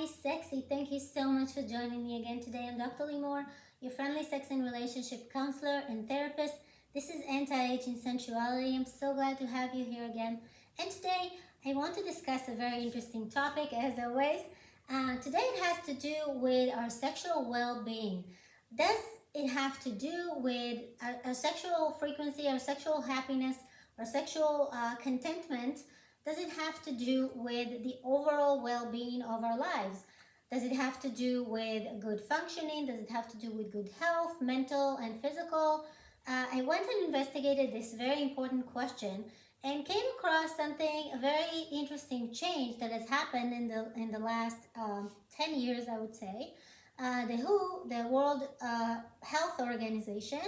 Sexy. Thank you so much for joining me again today. I'm Dr. Limor, your friendly sex and relationship counselor and therapist. This is Anti-Aging Sensuality. I'm so glad to have you here again. And today, I want to discuss a very interesting topic, as always. Today, it has to do with our sexual well-being. Does it have to do with our sexual frequency, our sexual happiness, our sexual contentment? Does it have to do with the overall well-being of our lives? Does it have to do with good functioning? Does it have to do with good health, mental and physical? I went and investigated this very important question and came across something, a very interesting change that has happened in the last 10 years, I would say. The WHO, the World Health Organization,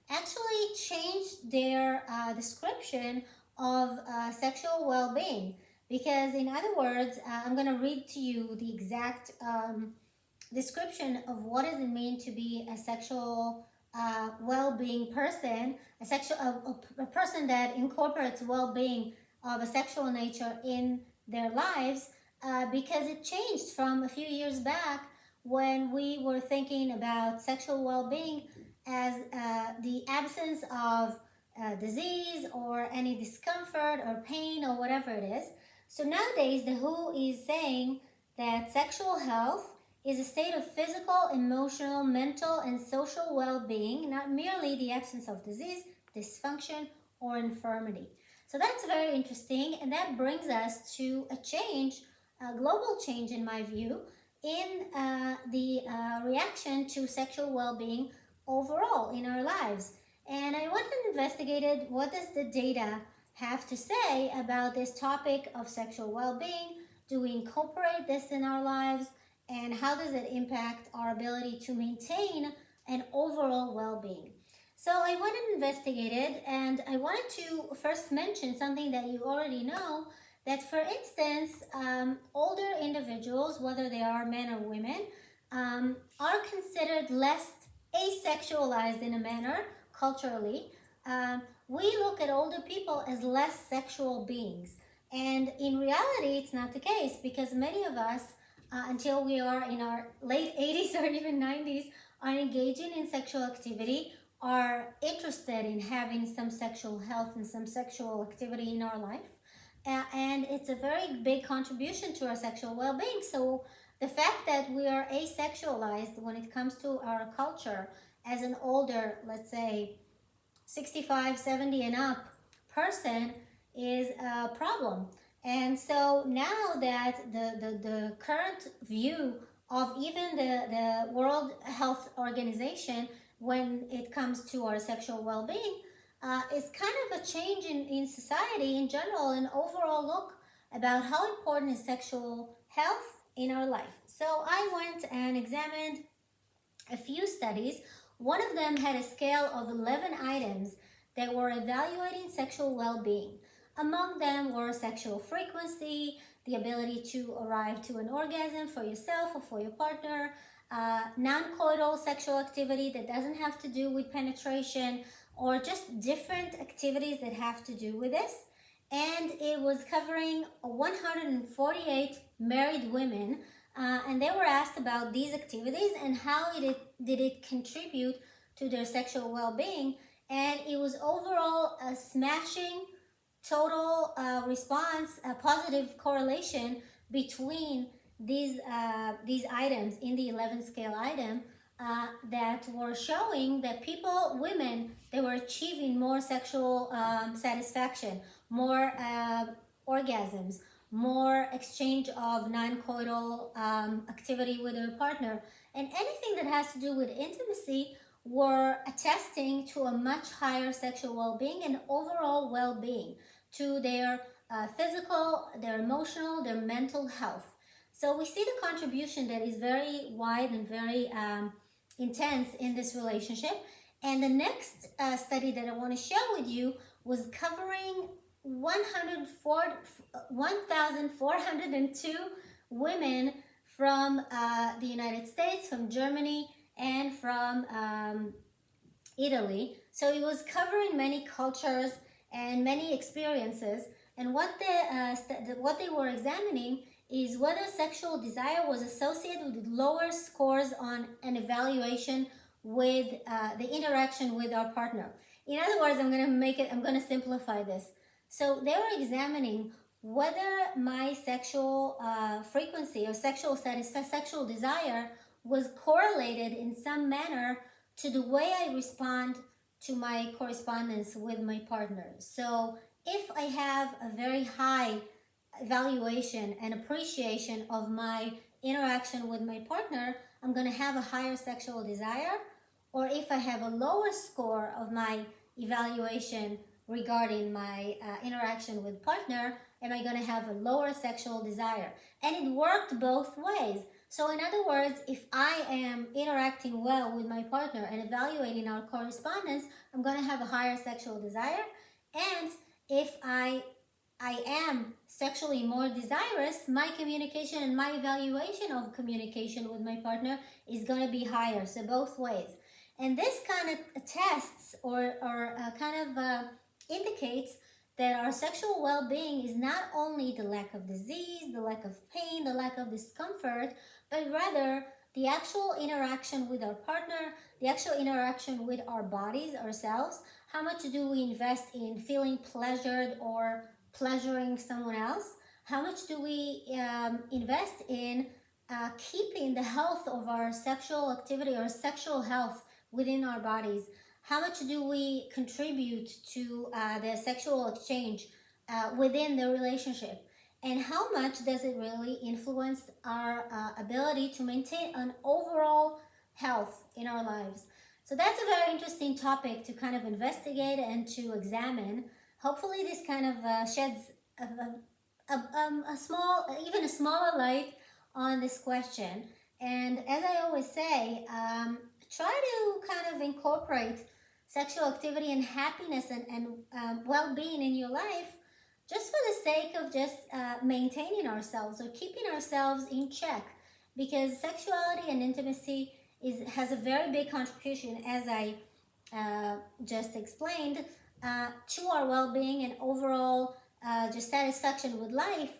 actually changed their description of sexual well-being, because in other words, I'm going to read to you the exact description of what does it mean to be a sexual well-being person, a person that incorporates well-being of a sexual nature in their lives, because it changed from a few years back when we were thinking about sexual well-being as the absence of disease or any discomfort or pain or whatever it is. So nowadays, the WHO is saying that sexual health is a state of physical, emotional, mental, and social well-being, not merely the absence of disease, dysfunction, or infirmity. So that's very interesting, and that brings us to a change, a global change in my view, in the reaction to sexual well-being overall in our lives. And I went and investigated what does the data have to say about this topic of sexual well-being. Do we incorporate this in our lives? And how does it impact our ability to maintain an overall well-being? So I went and investigated, and I wanted to first mention something that you already know, that for instance, older individuals, whether they are men or women, are considered less asexualized in a manner culturally. We look at older people as less sexual beings. And in reality, it's not the case, because many of us, until we are in our late 80s or even 90s, are engaging in sexual activity, are interested in having some sexual health and some sexual activity in our life. And it's a very big contribution to our sexual well-being. So the fact that we are asexualized when it comes to our culture as an older, let's say 65, 70 and up person is a problem. And so now that the current view of even the World Health Organization when it comes to our sexual well-being is kind of a change in society in general, an overall look about how important is sexual health in our life. So I went and examined a few studies. One of them had a scale of 11 items that were evaluating sexual well-being. Among them were sexual frequency, the ability to arrive to an orgasm for yourself or for your partner, non-coital sexual activity that doesn't have to do with penetration, or just different activities that have to do with this. And it was covering 148 married women, and they were asked about these activities and how did it contribute to their sexual well-being. And it was overall a smashing total response, a positive correlation between these items in the 11 scale item that were showing that women, they were achieving more sexual satisfaction, more orgasms, more exchange of non-coital activity with their partner, and anything that has to do with intimacy were attesting to a much higher sexual well-being and overall well-being, to their physical, their emotional, their mental health. So we see the contribution that is very wide and very intense in this relationship. And the next study that I want to share with you was covering 1,402 women from the United States, from Germany, and from Italy. So it was covering many cultures and many experiences. And what they were examining is whether sexual desire was associated with lower scores on an evaluation with the interaction with our partner. In other words, I'm going to simplify this. So they were examining whether my sexual frequency or sexual desire was correlated in some manner to the way I respond to my correspondence with my partner. So if I have a very high evaluation and appreciation of my interaction with my partner, I'm going to have a higher sexual desire. Or if I have a lower score of my evaluation regarding my interaction with partner, am I going to have a lower sexual desire? And it worked both ways. So in other words, if I am interacting well with my partner and evaluating our correspondence, I'm going to have a higher sexual desire. And if I am sexually more desirous, my communication and my evaluation of communication with my partner is going to be higher. So both ways. And this kind of tests or indicates that our sexual well-being is not only the lack of disease, the lack of pain, the lack of discomfort, but rather the actual interaction with our partner, the actual interaction with our bodies, ourselves. How much do we invest in feeling pleasured or pleasuring someone else? How much do we invest in keeping the health of our sexual activity or sexual health within our bodies? How much do we contribute to the sexual exchange within the relationship? And how much does it really influence our ability to maintain an overall health in our lives? So that's a very interesting topic to kind of investigate and to examine. Hopefully this kind of sheds a small, even a smaller light on this question. And as I always say, try to kind of incorporate sexual activity and happiness and well-being in your life, just for the sake of just maintaining ourselves or keeping ourselves in check, because sexuality and intimacy has a very big contribution, as I just explained, to our well-being and overall just satisfaction with life.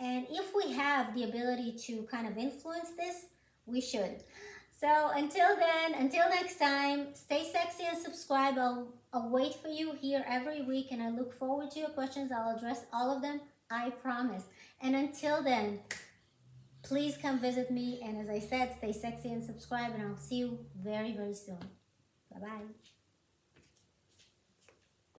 And if we have the ability to kind of influence this, we should. So until then, until next time, stay sexy and subscribe. I'll wait for you here every week, and I look forward to your questions. I'll address all of them, I promise. And until then, please come visit me. And as I said, stay sexy and subscribe, and I'll see you very, very soon. Bye-bye.